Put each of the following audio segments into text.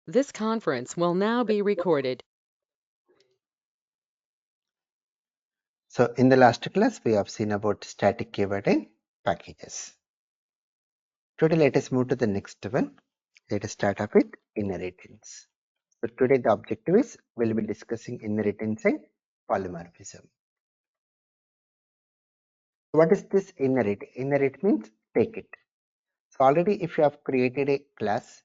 This conference will now be recorded. So in the last class, we have seen about static keyword in packages. Today, let us move to the next one. Let us start off with inheritance. So today the objective is we'll be discussing inheritance and polymorphism. What is this inherit? Inherit means take it. So already if you have created a class,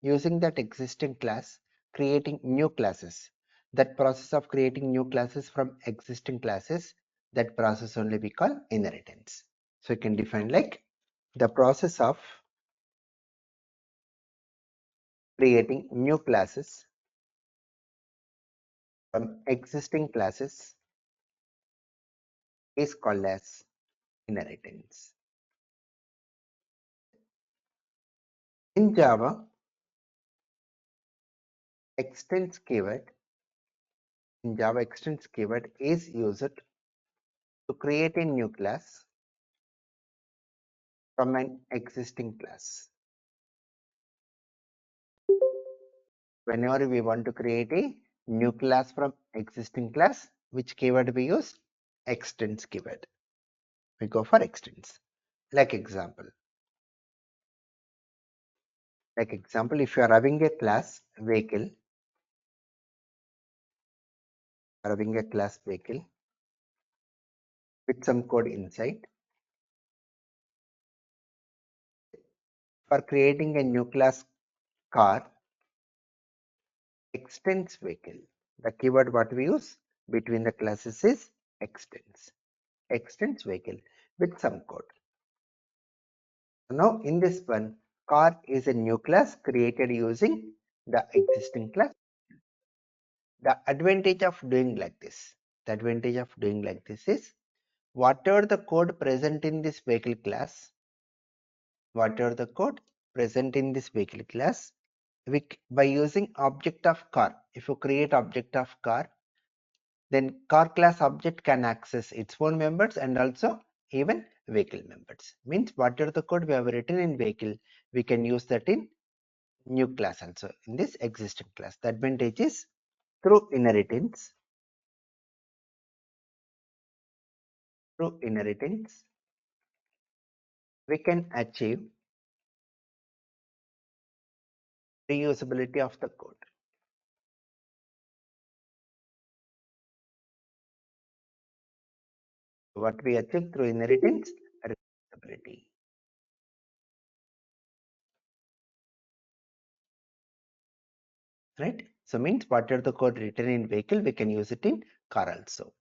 using that existing class, creating new classes, that process of creating new classes from existing classes, that process only we call inheritance. So you can define like the process of creating new classes from existing classes is called as inheritance. In Java, extends keyword is used to create a new class from an existing class. Whenever we want to create a new class from existing class, which keyword we use? Extends keyword. We go for extends. Like example, if you are having a class vehicle, with some code inside, for creating a new class car, extends vehicle. The keyword what we use between the classes is extends vehicle with some code. Now in this one, car is a new class created using the existing class. The advantage of doing like this, is whatever the code present in this vehicle class, by using object of car, if you create object of car, then car class object can access its own members and also even vehicle members. Means whatever the code we have written in vehicle, we can use that in new class also, in this existing class. The advantage is through inheritance, we can achieve reusability of the code. What we achieve through inheritance? Reusability. Right? So means whatever the code written in vehicle, we can use it in car also.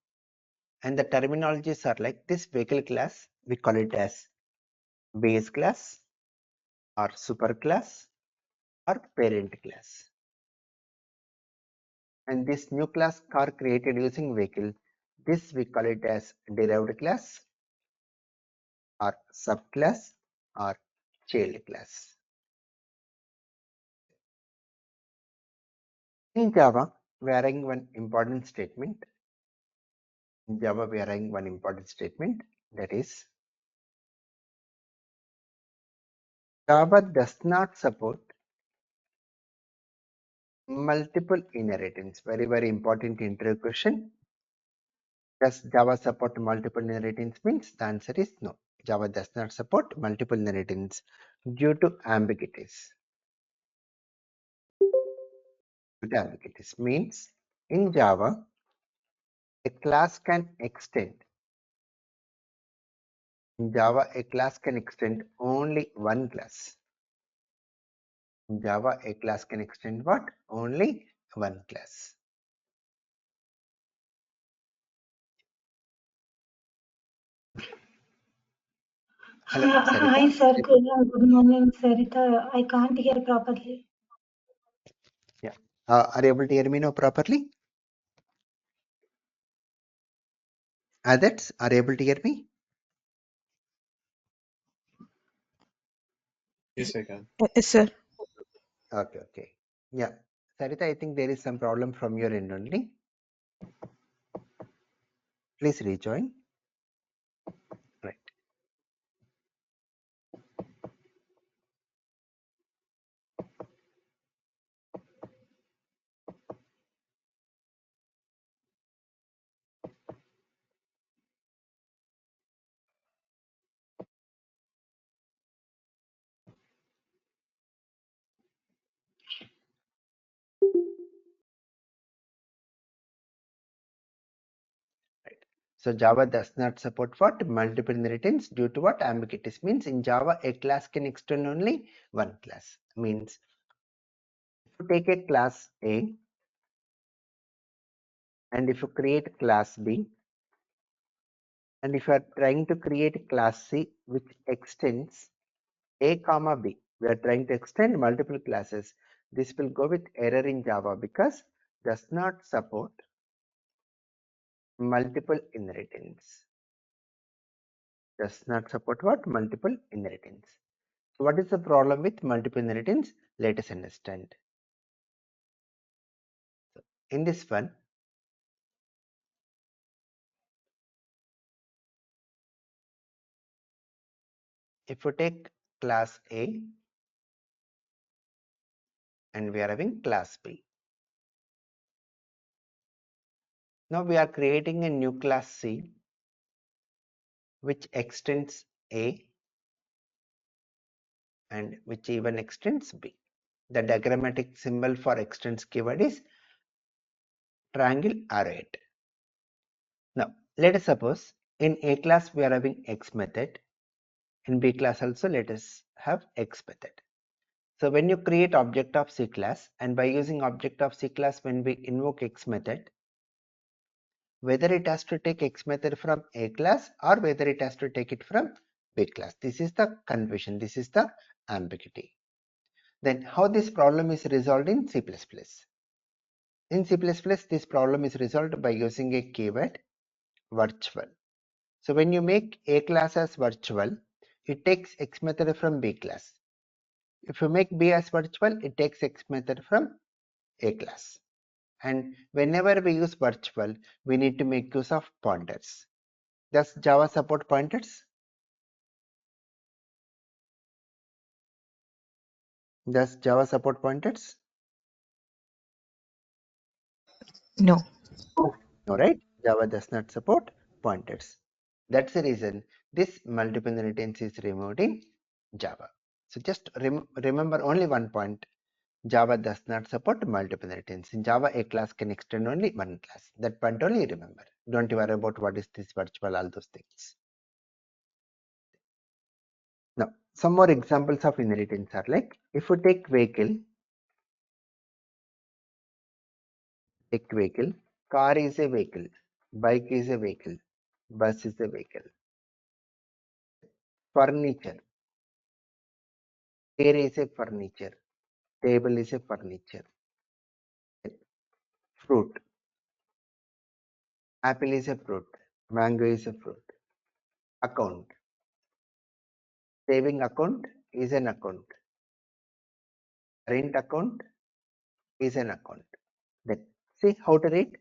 And the terminologies are like this: vehicle class, we call it as base class or super class or parent class. And this new class car created using vehicle, this we call it as derived class or subclass or child class. In Java, we are having one important statement. That is, Java does not support multiple inheritance. Very, very important interview question. Does Java support multiple inheritance? Means the answer is no. Java does not support multiple inheritance due to ambiguities. Means in Java, a class can extend. In Java, a class can extend only one class. In Java, a class can extend what? Only one class. Hello, Sarita. Hi, sir. Good morning, Sarita. I can't hear properly. Yeah. Are you able to hear me now properly? Others are able to hear me? Yes, I can. Yes, sir. Okay. Yeah. Sarita, I think there is some problem from your end only. Please rejoin. Right. So Java does not support what? Multiple inheritance due to what? Ambiguities. Means in Java a class can extend only one class. Means if you take a class A and if you create class B and if you are trying to create class C which extends A comma B, we are trying to extend multiple classes. This will go with error in Java because does not support multiple inheritance. Does not support what? Multiple inheritance. So what is the problem with multiple inheritance? Let us understand. So in this one, if you take class A and we are having class B. Now we are creating a new class C which extends A and which even extends B. The diagrammatic symbol for extends keyword is triangle arrayed. Now let us suppose in A class we are having X method, in B class also let us have X method. So when you create object of C class and by using object of C class when we invoke X method, whether it has to take X method from A class or whether it has to take it from B class. This is the confusion, this is the ambiguity. Then how this problem is resolved in C++? In C++, this problem is resolved by using a keyword virtual. So when you make A class as virtual, it takes X method from B class. If you make B as virtual, it takes X method from A class. And whenever we use virtual, we need to make use of pointers. Does Java support pointers? Does Java support pointers? No. No, right? Java does not support pointers. That's the reason this multiple inheritance is removed in Java. So just remember only one point. Java does not support multiple inheritance. In Java, a class can extend only one class. That point only remember. Don't worry about what is this virtual, all those things. Now, some more examples of inheritance are like, if you take vehicle, car is a vehicle, bike is a vehicle, bus is a vehicle. Furniture, chair is a furniture, table is a furniture. Fruit, apple is a fruit, mango is a fruit. Account, saving account is an account, rent account is an account. Then see how to read.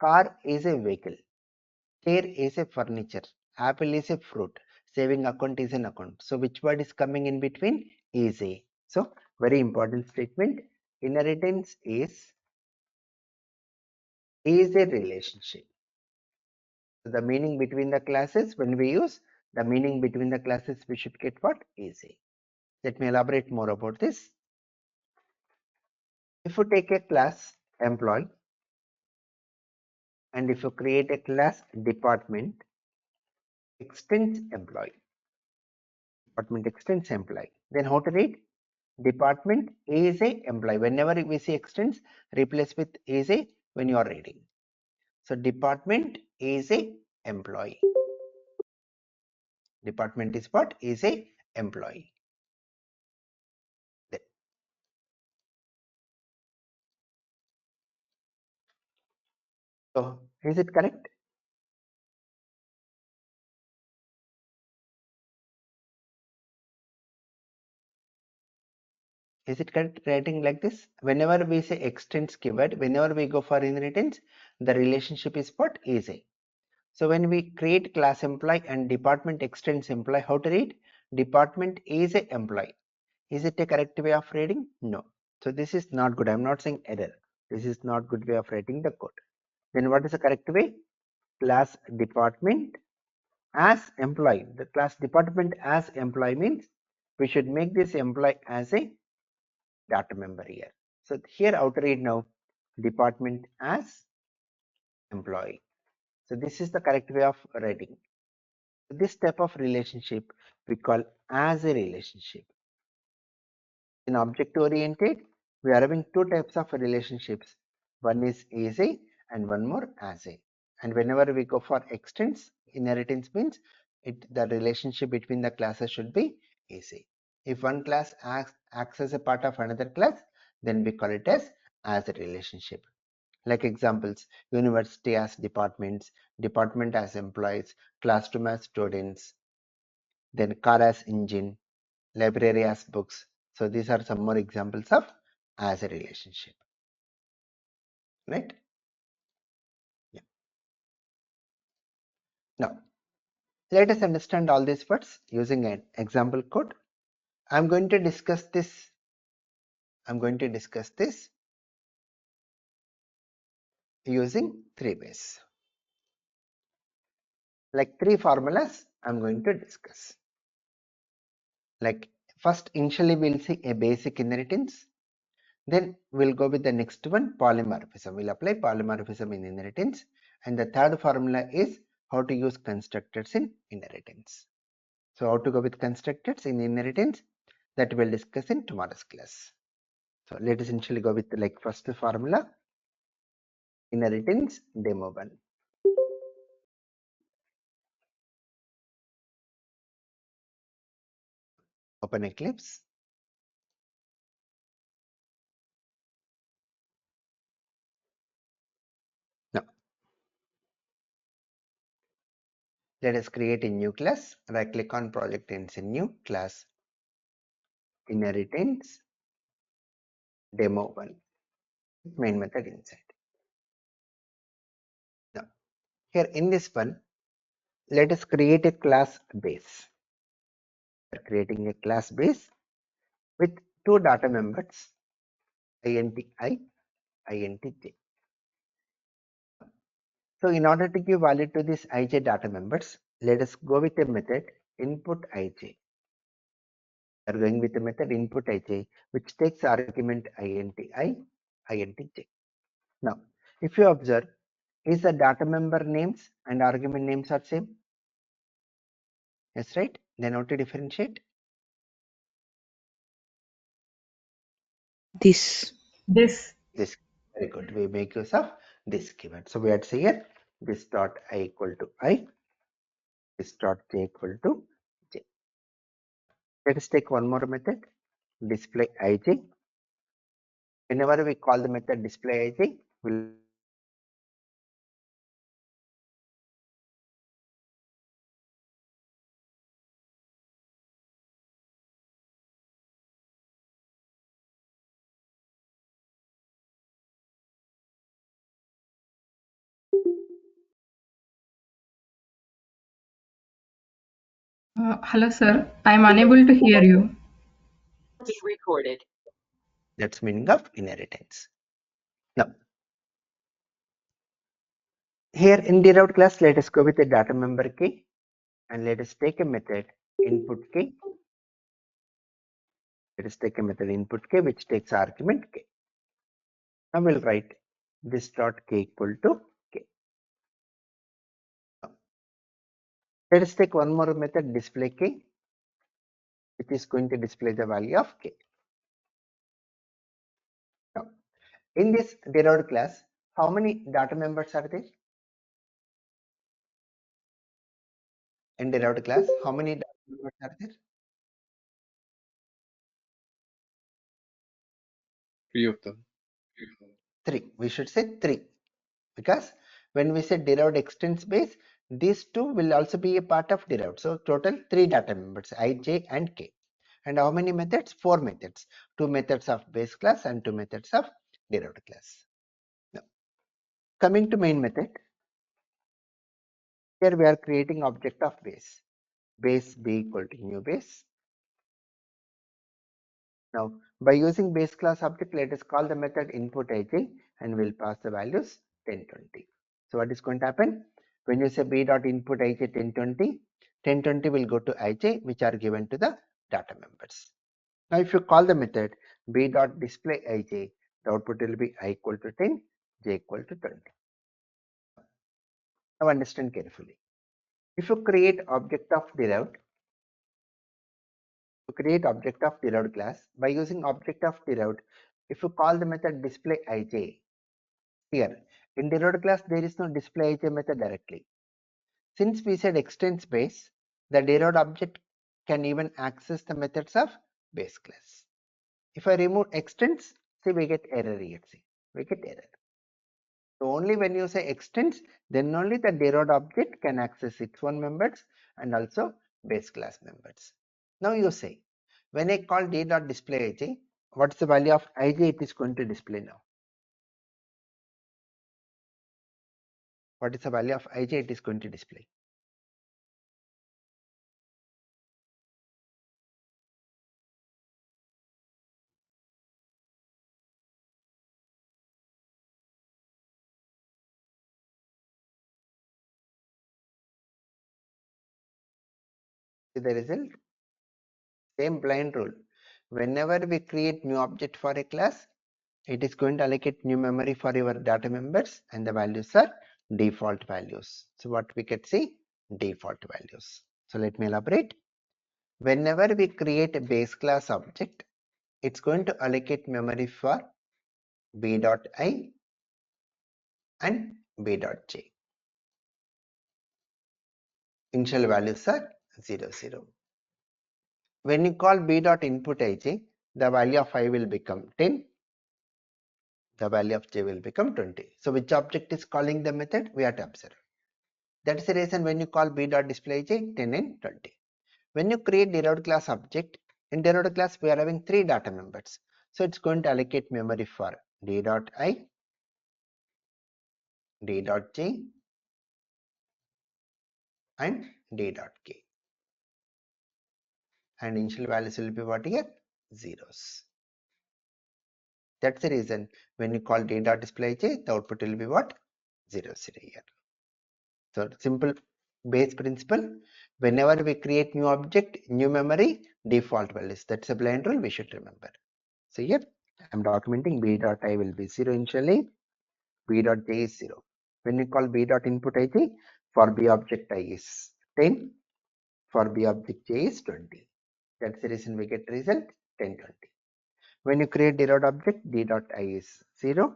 Car is a vehicle, chair is a furniture, apple is a fruit, saving account is an account. So which word is coming in between? Is a. So very important statement. Inheritance is a relationship. So the meaning between the classes, when we use the meaning between the classes, we should get what? Is a. Let me elaborate more about this. If you take a class employee and if you create a class department extends employee, department extends employee, then how to read? Department is a employee. Whenever we see extends, replace with is a when you are reading. So department is a employee. Department is what? Is a employee. Then. So is it correct? Is it correct writing like this? Whenever we say extends keyword, whenever we go for inheritance, the relationship is what? Is a. So when we create class employee and department extends employee, how to read? Department is a employee. Is it a correct way of reading? No. So this is not good. I'm not saying error. This is not good way of writing the code. Then what is the correct way? Class department as employee. The class department as employee means we should make this employee as a data member here. So here how to read now? Department as employee. So this is the correct way of writing. This type of relationship we call as a relationship. In object oriented, we are having two types of relationships. One is as a and one more as a. And whenever we go for extends, inheritance means the relationship between the classes should be as a. If one class acts as a part of another class, then we call it as a relationship. Like examples, university as departments, department as employees, classroom as students, then car as engine, library as books. So these are some more examples of as a relationship, right? Yeah. Now, let us understand all these words using an example code. I'm going to discuss this using 3 ways. Like 3 formulas I'm going to discuss. Like first, initially we'll see a basic inheritance. Then we'll go with the next one, polymorphism. We'll apply polymorphism in inheritance. And the third formula is how to use constructors in inheritance. So how to go with constructors in inheritance, that we'll discuss in tomorrow's class. So let us initially go with like first formula, inheritance demo 1. Open Eclipse. Now let us create a new class. Right click on project and say new class, inheritance demo 1, main method inside. Now here in this one, let us create a class base. We are creating a class base with 2 data members, int I, int j. So in order to give value to these ij data members, let us go with a method input ij. We are going with the method input ij, which takes argument int I, int j. Now, if you observe, is the data member names and argument names are same? Yes, right? Then how to differentiate? This. This. This. Very good. We make use of this keyword. So we had to say here this dot I equal to I, this dot j equal to j. Let us take one more method, display ij. Whenever we call the method display ij, we'll Hello, sir. I'm unable to hear you. Be recorded. that's meaning of inheritance. Now, here in derived class, let us go with the data member key and let us take a method input key. Let us take a method input k which takes argument k. Now we'll write this dot k equal to k. Now, let us take one more method display k, which is going to display the value of k. Now, in this derived class, how many data members are there? In derived class, how many data members are there? 3 of them. 3. We should say 3, because when we say derived extends base, these two will also be a part of derived. So total 3 data members, I, j and k. And how many methods? 4 methods. 2 methods of base class and 2 methods of derived class. Now, coming to main method, here we are creating object of base. Base b equal to new base. Now, by using base class object, let us call the method input ij and we'll pass the values 10, 20. So what is going to happen? When you say b dot input ij 10, 20, 10, 20 will go to ij, which are given to the data members. Now, if you call the method b dot display ij, the output will be I equal to 10, j equal to 20. Now understand carefully. If you create object of derived, class by using object of derived, if you call the method display ij, here in derived class there is no display ij method directly. Since we said extends base, the derived object can even access the methods of base class. If I remove extends, see we get error here. See, we get error. So only when you say extends, then only the derived object can access its own members and also base class members. Now you say, when I call d.displayIj, what's the value of ij it is going to display now? What is the value of ij it is going to display? See the result? Same blind rule. Whenever we create new object for a class, it is going to allocate new memory for your data members and the values are default values. So what we can see? Default values. So let me elaborate. Whenever we create a base class object, it's going to allocate memory for b.i and b.j. Initial values are 0, 0. When you call b.inputij, the value of I will become 10, the value of j will become 20. So which object is calling the method? We have to observe. That's the reason when you call b.displayj, 10 and 20. When you create derived class object, in derived class we are having 3 data members. So it's going to allocate memory for d.i, d.j and d.k. And initial values will be what here? Zeros. That's the reason when you call d.displayj, the output will be what? 0, 0 here. So simple base principle. Whenever we create new object, new memory, default values. That's a blind rule we should remember. So here I am documenting b.i will be 0 initially, b.j is 0. When you call b.inputij, for b object I is 10, for b object j is 20. That's the reason we get result 10, 20. When you create derived object, d.i is 0,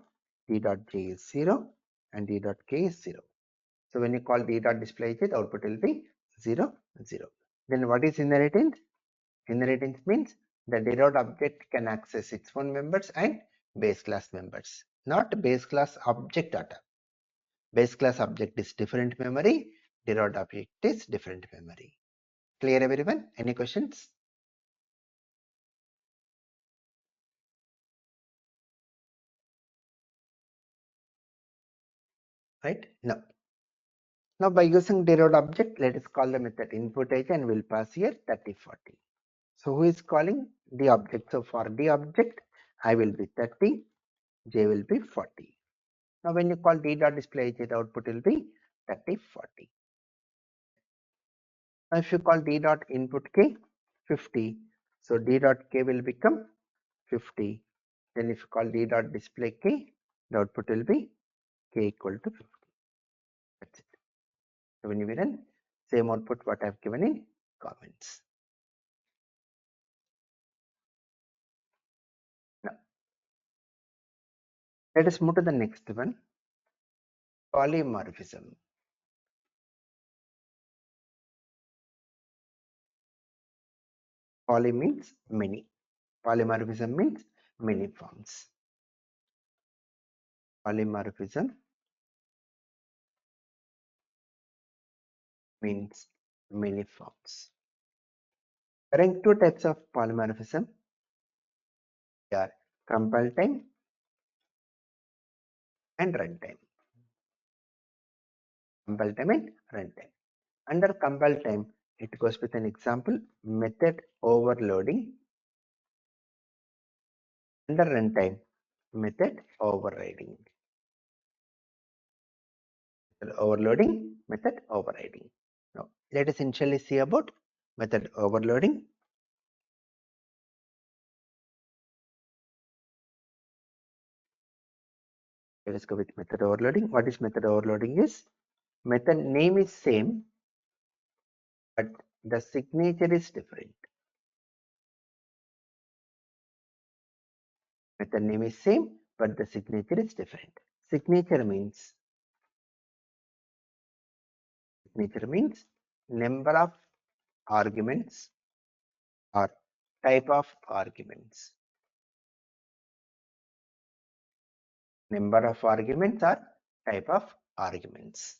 d.j is 0 and d.k is 0. So when you call d.displayj, the output will be 0, 0. Then what is inheritance? Inheritance means the derived object can access its own members and base class members, not base class object data. Base class object is different memory, derived object is different memory. Clear everyone? Any questions? Right? No. Now by using derived object, let us call the method inputij and we'll pass here 30, 40. So who is calling the object? So for the object, I will be 30, j will be 40. Now when you call d.displayj, the output will be 30, 40. Now if you call d.inputk, 50. So d.k will become 50. Then if you call d.displayk, the output will be k equal to 50. That's it. So when you run, same output what I have given in comments. Now let us move to the next one, polymorphism. Poly means many. Polymorphism means many forms. Polymorphism means many forms. There are two types of polymorphism. They are compile time and runtime. Compile time and runtime. Under compile time, it goes with an example, method overloading. Under runtime, method overriding. Method overloading, method overriding. Now, let us initially see about method overloading. Let us go with method overloading. What is method overloading is? method name is same, but the signature is different. Method name is same, but the signature is different. Signature means number of arguments or type of arguments. Number of arguments or type of arguments.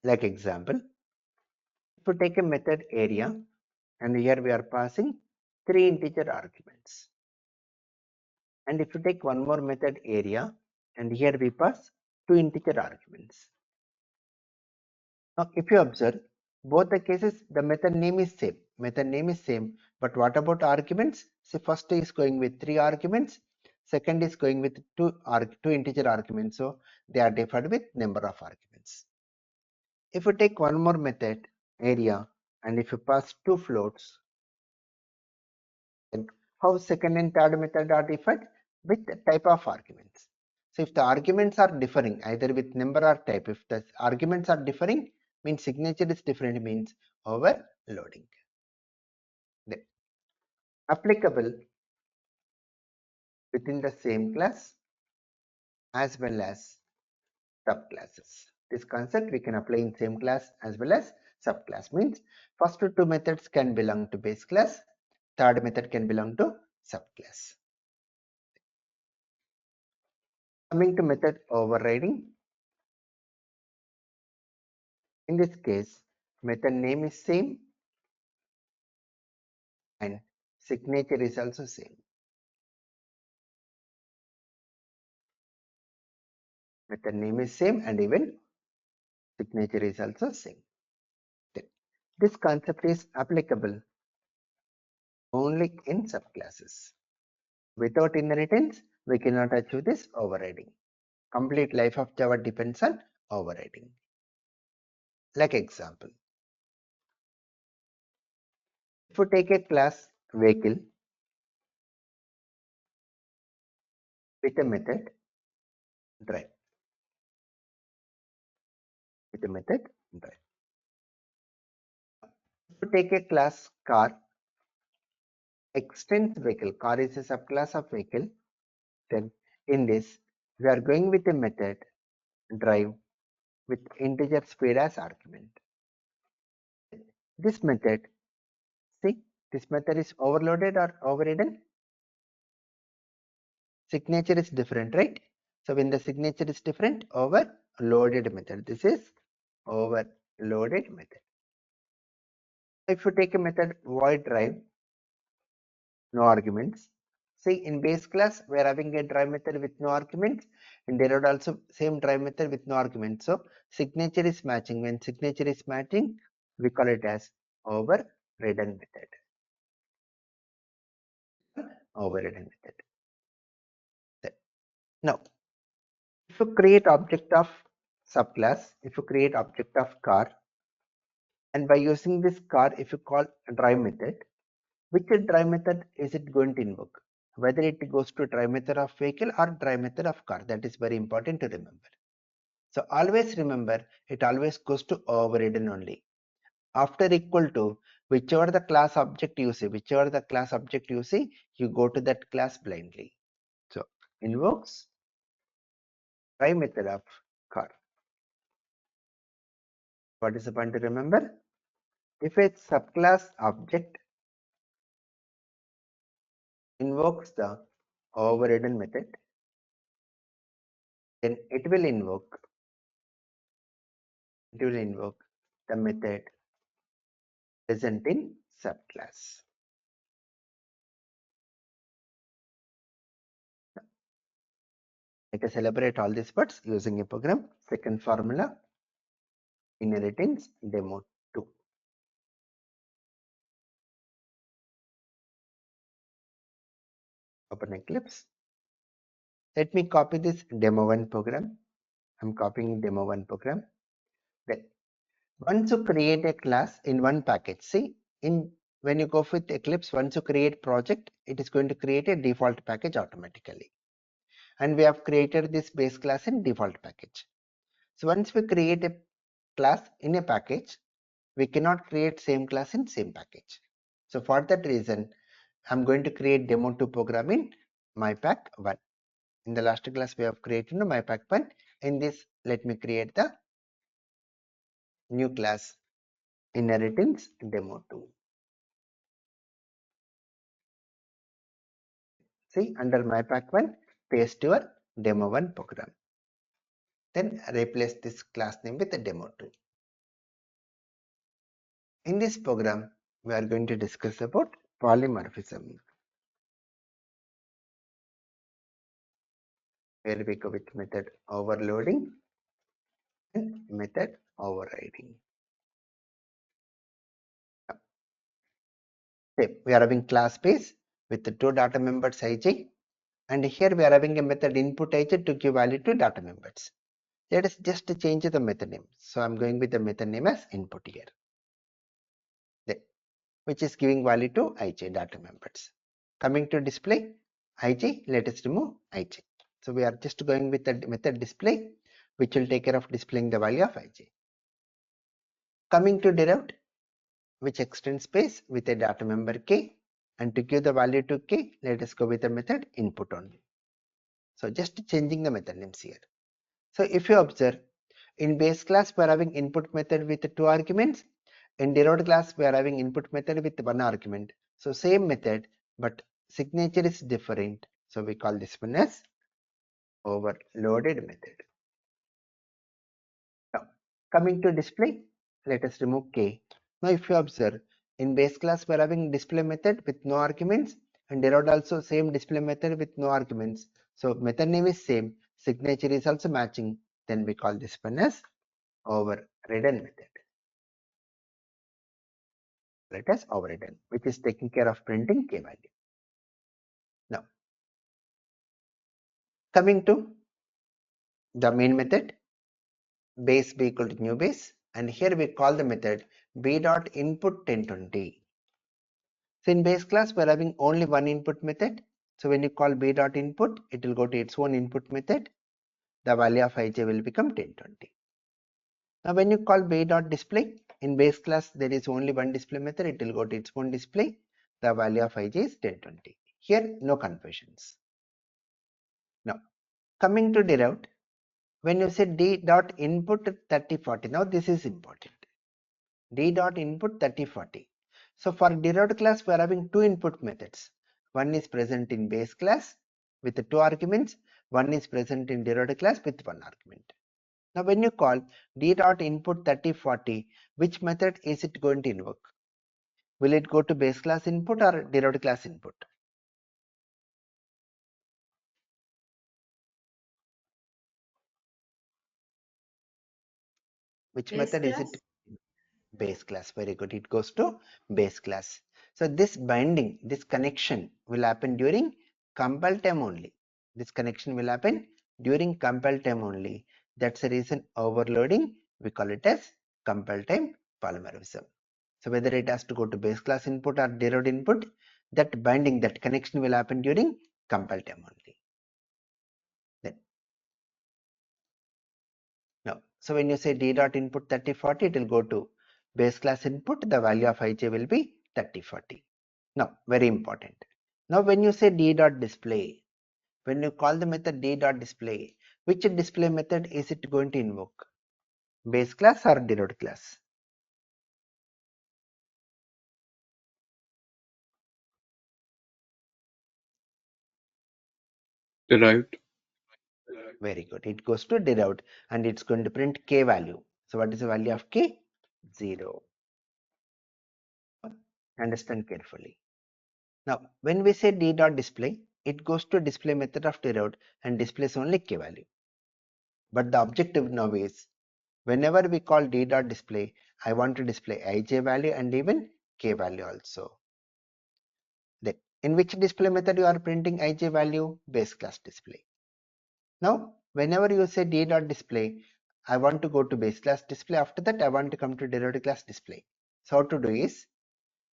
Like example, if you take a method area and here we are passing 3 integer arguments. And if you take one more method area and here we pass 2 integer arguments. Now if you observe, both the cases the method name is same. Method name is same, but what about arguments? See, first is going with 3 arguments, second is going with 2 integer arguments. So they are defined with number of arguments. If you take one more method area and if you pass 2 floats, then how second and third method are defined? With the type of arguments. So if the arguments are differing either with number or type, if the arguments are differing, means signature is different, means overloading. Then applicable within the same class as well as subclasses. This concept we can apply in same class as well as subclass, means first 2 methods can belong to base class, third method can belong to subclass. Coming to method overriding, in this case method name is same and signature is also same. Method name is same and even signature is also same. Then this concept is applicable only in subclasses. Without inheritance, we cannot achieve this overriding. Complete life of Java depends on overriding. Like example, if you take a class vehicle with a method drive, If you take a class car extends vehicle, car is a subclass of vehicle, then in this we are going with a method drive with integer speed as argument. This method, see, this method is overloaded or overridden. Signature is different, right? So when the signature is different, overloaded method. This is overloaded method. If you take a method void drive, no arguments. See, in base class we are having a drive method with no arguments, and there are also same drive method with no arguments. So signature is matching. When signature is matching, we call it as overridden method. Overridden method. Now, if you create object of subclass, if you create object of car, and by using this car, if you call drive method, which drive method is it going to invoke? Whether it goes to drive method of vehicle or drive method of car, that is very important to remember. So always remember, it always goes to overridden only. After equal to, whichever the class object you see, you go to that class blindly. So invokes drive method of car. What is the point to remember? If a subclass object invokes the overridden method, then it will invoke the method present in subclass. Let us elaborate all these parts using a program. Second formula, inheritance demo 2. Open Eclipse. Let me copy this demo 1 program. I'm copying demo 1 program. Then once you create a class in one package, see, when you go with Eclipse, once you create project, it is going to create a default package automatically. And we have created this base class in default package. So once we create a class in a package, we cannot create same class in same package. So for that reason, I'm going to create demo2 program in mypack1. In the last class, we have created mypack1. In this, let me create the new class inheritance demo2. See, under mypack1, paste your demo1 program. Then replace this class name with the demo2. In this program, we are going to discuss about polymorphism, where we go with method overloading and method overriding. Okay, we are having class base with the two data members ij, and here we are having a method input ij to give value to data members. Let us just change the method name. So I'm going with the method name as input here, which is giving value to ij data members. Coming to display ij, let us remove ij. So we are just going with the method display, which will take care of displaying the value of ij. Coming to derived, which extends space with a data member k, and to give the value to k, let us go with the method input only. So just changing the method names here. So if you observe, in base class we are having input method with 2 arguments. In derived class we are having input method with 1 argument. So same method, but signature is different. So we call this one as overloaded method. Now coming to display, let us remove k. Now if you observe, in base class we are having display method with no arguments, and derived also same display method with no arguments. So method name is same, signature is also matching. Then we call this one as overridden method. Let us overridden, which is taking care of printing k value. Now coming to the main method, base b equal to new base, and here we call the method b.input 1020. So in base class we are having only one input method. So when you call b.input, it will go to its own input method. The value of ij will become 1020. Now when you call b.display, in base class there is only one display method, it will go to its own display. The value of ij is 1020. Here no confusions. Now coming to derived, when you say d.input 3040, now this is important. d.input 3040. So for derived class we are having two input methods. One is present in base class with the 2 arguments, one is present in derived class with 1 argument. Now when you call d.input 3040, which method is it going to invoke? Will it go to base class input or derived class input? Which Base method is class? it? Base class. Very good. It goes to base class. So this binding, this connection will happen during compile time only. This connection will happen during compile time only. That's the reason overloading, we call it as compile time polymorphism. So whether it has to go to base class input or derived input, that binding, that connection will happen during compile time only. Then now, so when you say d.input 3040, it will go to base class input, the value of ij will be 3040. Now, very important. Now, when you say d.display, when you call the method d.display, which display method is it going to invoke? Base class or derived class? Derived. Very good. It goes to derived and it's going to print k value. So what is the value of k? 0. Understand carefully. Now, when we say d.display, it goes to display method of derived and displays only k value. But the objective now is, whenever we call d.display, I want to display ij value and even k value also. Then, in which display method you are printing ij value? Base class display. Now, whenever you say d.display, I want to go to base class display. After that, I want to come to derived class display. So how to do is,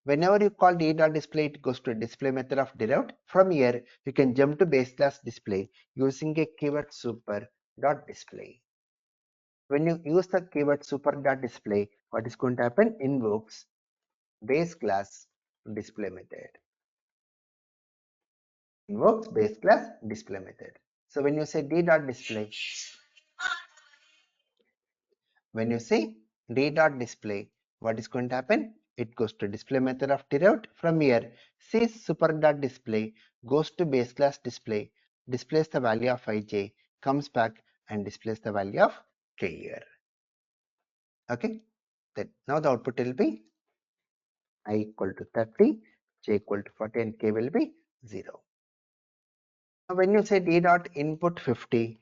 whenever you call d.display, it goes to a display method of derived. From here, you can jump to base class display using a keyword super dot display. When you use the keyword super.display, what is going to happen? Invokes base class display method. Invokes base class display method. So when you say d.display, what is going to happen? It goes to display method of derived. From here, say super.display goes to base class display, displays the value of ij, comes back and displays the value of k here. Okay, then now the output will be I equal to 30, j equal to 40 and k will be 0. Now when you say d dot input 50,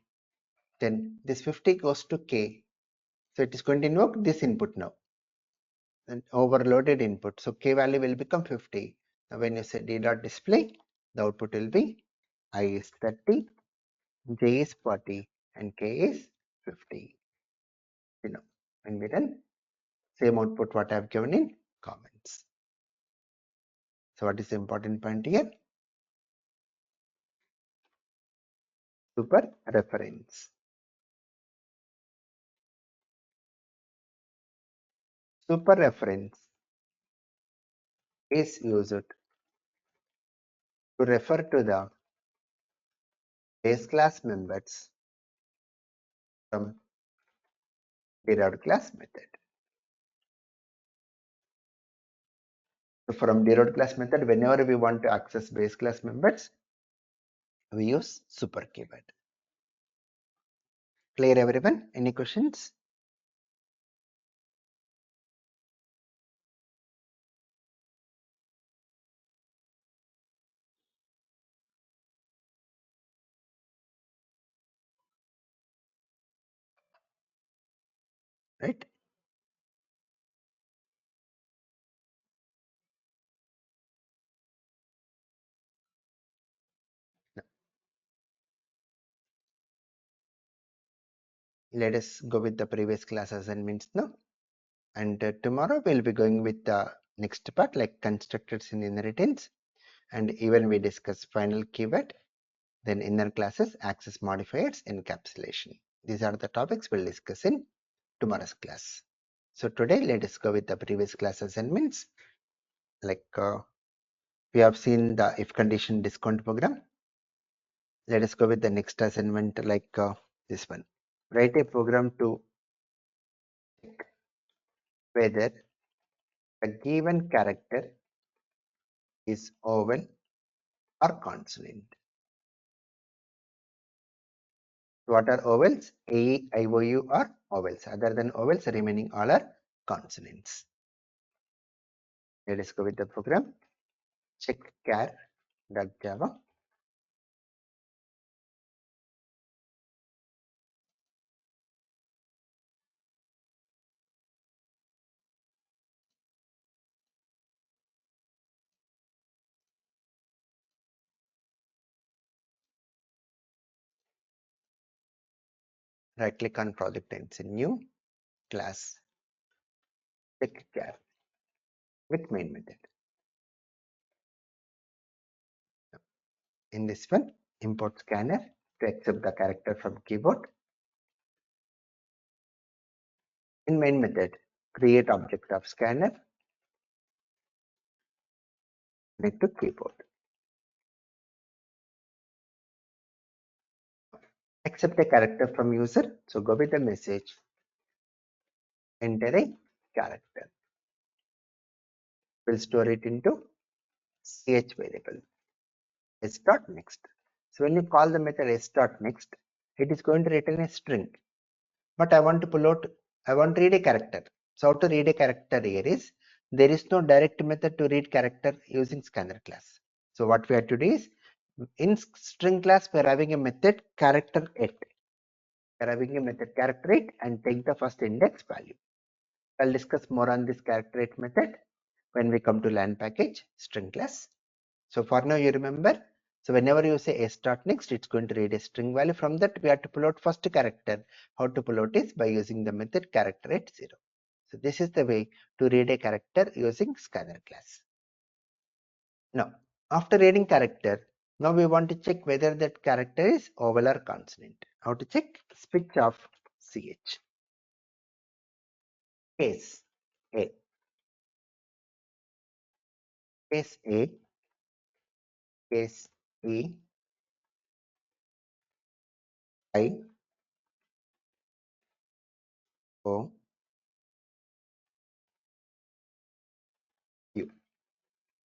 then this 50 goes to k. So it is going to invoke this input now, an overloaded input. So k value will become 50. Now when you say d dot display, the output will be I is 30, j is 40 and k is 50. When we run, same output what I have given in comments. So what is the important point here? Super reference. Super reference is used to refer to the base class members from derived class method. So from derived class method, whenever we want to access base class members, we use super keyword. Clear everyone? Any questions? Right? Now, let us go with the previous class assignments now. And tomorrow we'll be going with the next part like constructors in inheritance. And even we discuss final keyword, then inner classes, access modifiers, encapsulation. These are the topics we'll discuss in tomorrow's class. So today let us go with the previous class assignments. Like we have seen the if condition discount program. Let us go with the next assignment like this one. Write a program to check whether a given character is vowel or consonant. What are vowels? A, I, O, U are vowels. Other than vowels, remaining all are consonants. Let us go with the program. Check char.java. Right click on project and say new class. Check char with main method. In this one, import scanner to accept the character from keyboard. In main method, create object of scanner, connect to keyboard. Accept a character from user. So go with the message, enter a character. We'll store it into ch variable s.next. So when you call the method s.next, it is going to return a string. But I want to read a character. So how to read a character here is, there is no direct method to read character using scanner class. So what we have to do is, in string class, we are having a method character8. We are having a method character8 and take the first index value. I'll discuss more on this character8 method when we come to land package string class. So for now you remember, so whenever you say s.next, it's going to read a string value. From that we have to pull out first character. How to pull out is by using the method character8 0. So this is the way to read a character using scanner class. Now after reading character, now we want to check whether that character is vowel or consonant. How to check? Switch off ch. case A, case A, case E, I, O, U.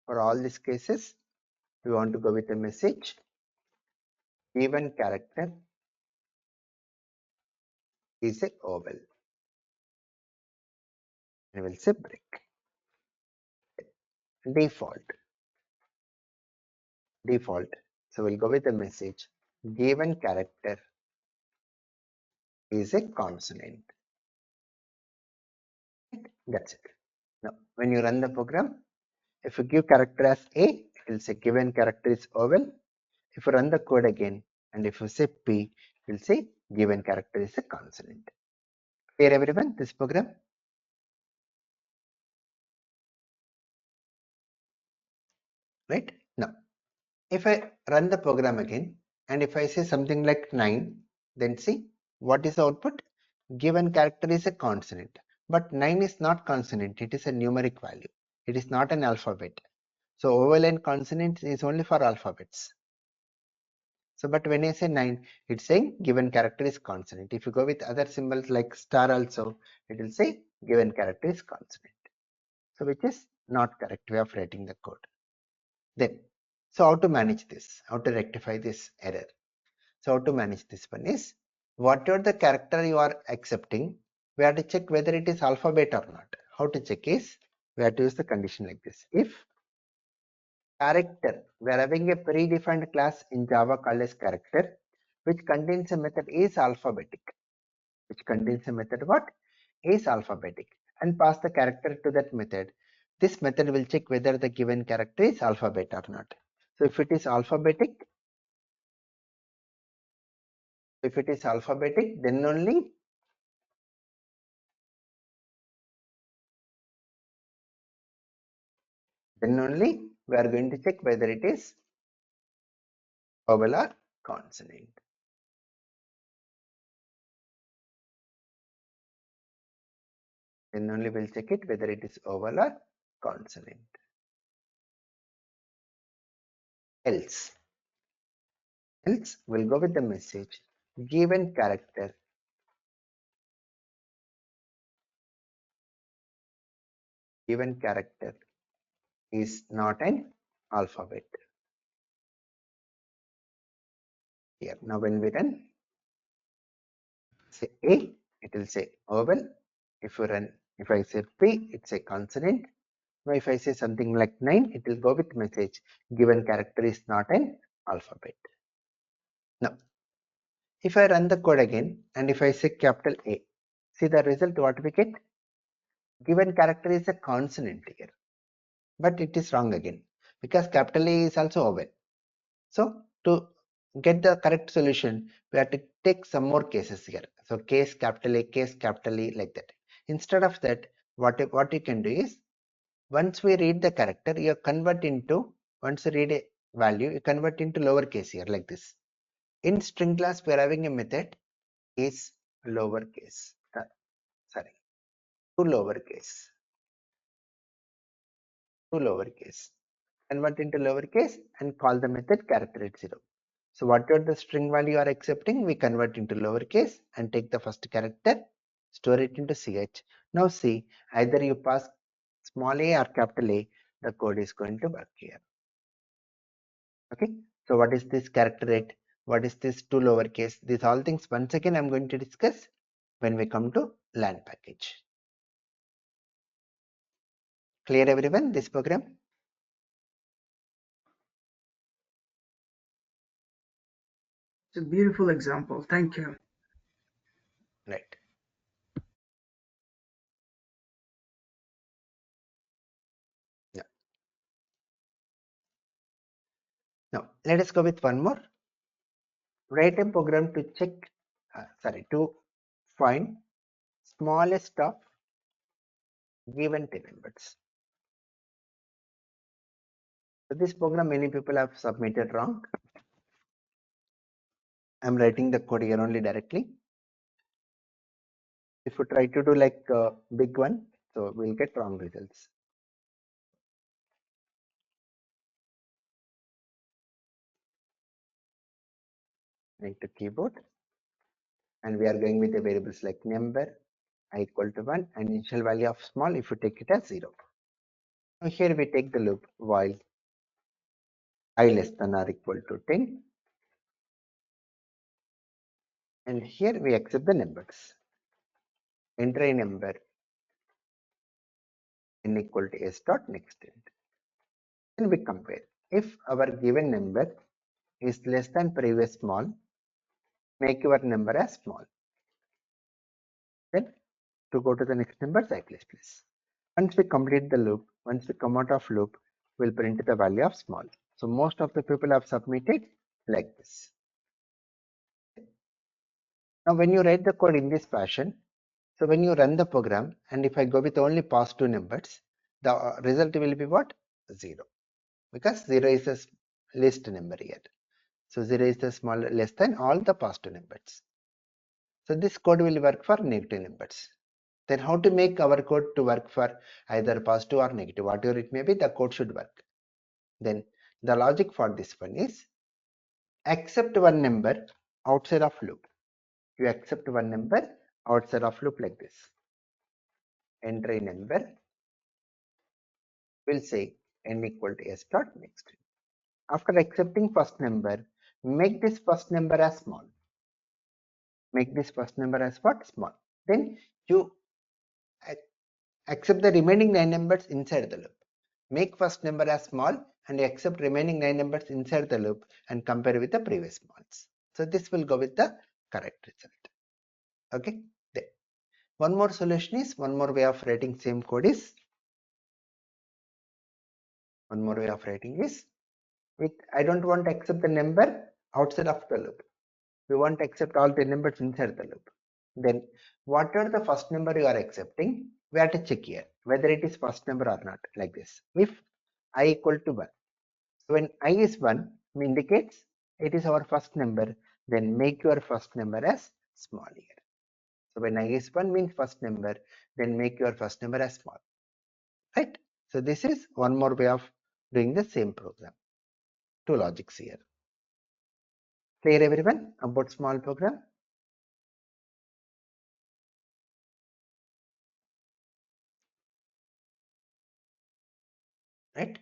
For all these cases, we want to go with a message given character is a vowel. And we'll say break. Default. So we'll go with the message given character is a consonant. That's it. Now, when you run the program, if you give character as A, it will say given character is vowel. If you run the code again, and if you say P, it will say given character is a consonant. Clear everyone, this program? Right? Now, if I run the program again, and if I say something like 9, then see what is the output? Given character is a consonant, but 9 is not consonant, it is a numeric value. It is not an alphabet. So vowel and consonant is only for alphabets. So, but when I say 9, it's saying given character is consonant. If you go with other symbols like star also, it will say given character is consonant. So, which is not correct way of writing the code. Then, so how to manage this? How to rectify this error? So, how to manage this one is, whatever the character you are accepting, we have to check whether it is alphabet or not. How to check is, we have to use the condition like this. If character, we are having a predefined class in Java called as character, which contains a method is alphabetic, which contains a method what? Is alphabetic, and pass the character to that method. This method will check whether the given character is alphabet or not. So if it is alphabetic, then only we are going to check whether it is vowel or consonant. Then only we'll check it whether it is vowel or consonant. Else we'll go with the message given character is not an alphabet. Here now when we run say A, it will say vowel. If I say P, it's a consonant. Now if I say something like 9, it will go with message given character is not an alphabet. Now if I run the code again and if I say capital A, see the result what we get? Given character is a consonant here, but it is wrong again because capital A is also vowel. So to get the correct solution, we have to take some more cases here. So case capital A, case capital E, like that. Instead of that, what you can do is, once we read the character, you convert into, once you read a value, you convert into lowercase here like this. In string class, we are having a method is lowercase. Sorry, to lowercase. Convert into lowercase and call the method character at 0. So whatever the string value you are accepting, we convert into lowercase and take the first character, store it into ch. Now see, either you pass small a or capital A, the code is going to work here. Okay, so what is this character rate? What is this to lowercase? These all things once again I'm going to discuss when we come to LAN package. Clear everyone, this program? It's a beautiful example. Thank you. Right. Yeah. Now let us go with one more. Write a program to check, to find smallest of given 10 members. So this program many people have submitted wrong. I'm writing the code here only directly. If you try to do like a big one, so we'll get wrong results. Write to keyboard, and we are going with the variables like number I equal to 1 and initial value of small if you take it as 0. Now here we take the loop while I less than or equal to 10, and here we accept the numbers. Enter a number n equal to s dot next end. Then we compare. If our given number is less than previous small, make your number as small. Then to go to the next number, I++. Once we complete the loop, once we come out of loop, we'll print the value of small. So most of the people have submitted like this. Now when you write the code in this fashion, so when you run the program, and if I go with only positive numbers, the result will be what? 0. Because 0 is the least number here. So 0 is the small less than all the positive numbers. So this code will work for negative numbers. Then how to make our code to work for either positive or negative, whatever it may be, the code should work. Then the logic for this one is accept one number outside of loop. You accept one number outside of loop like this. Enter a number. We'll say n equal to s dot next. After accepting first number, make this first number as small. Make this first number as what? Small. Then you accept the remaining 9 numbers inside the loop. Make first number as small and accept remaining 9 numbers inside the loop and compare with the previous ones. So this will go with the correct result. Okay. Then one more solution is, one more way of writing same code is, with I don't want to accept the number outside of the loop. We want to accept all the numbers inside the loop. Then whatever the first number you are accepting, we have to check here whether it is first number or not, like this. If I equal to 1, so when I is 1 indicates it is our first number, then make your first number as small here. So when I is 1 means first number, then make your first number as small, right? So this is one more way of doing the same program. Two logics here. Clear everyone about small program? Right?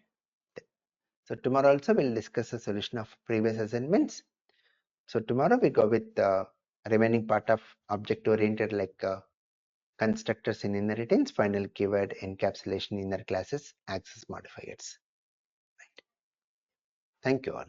So tomorrow also we'll discuss the solution of previous assignments. So tomorrow we go with the remaining part of object oriented, like constructors in inheritance, final keyword, encapsulation, inner classes, access modifiers. Right. Thank you all.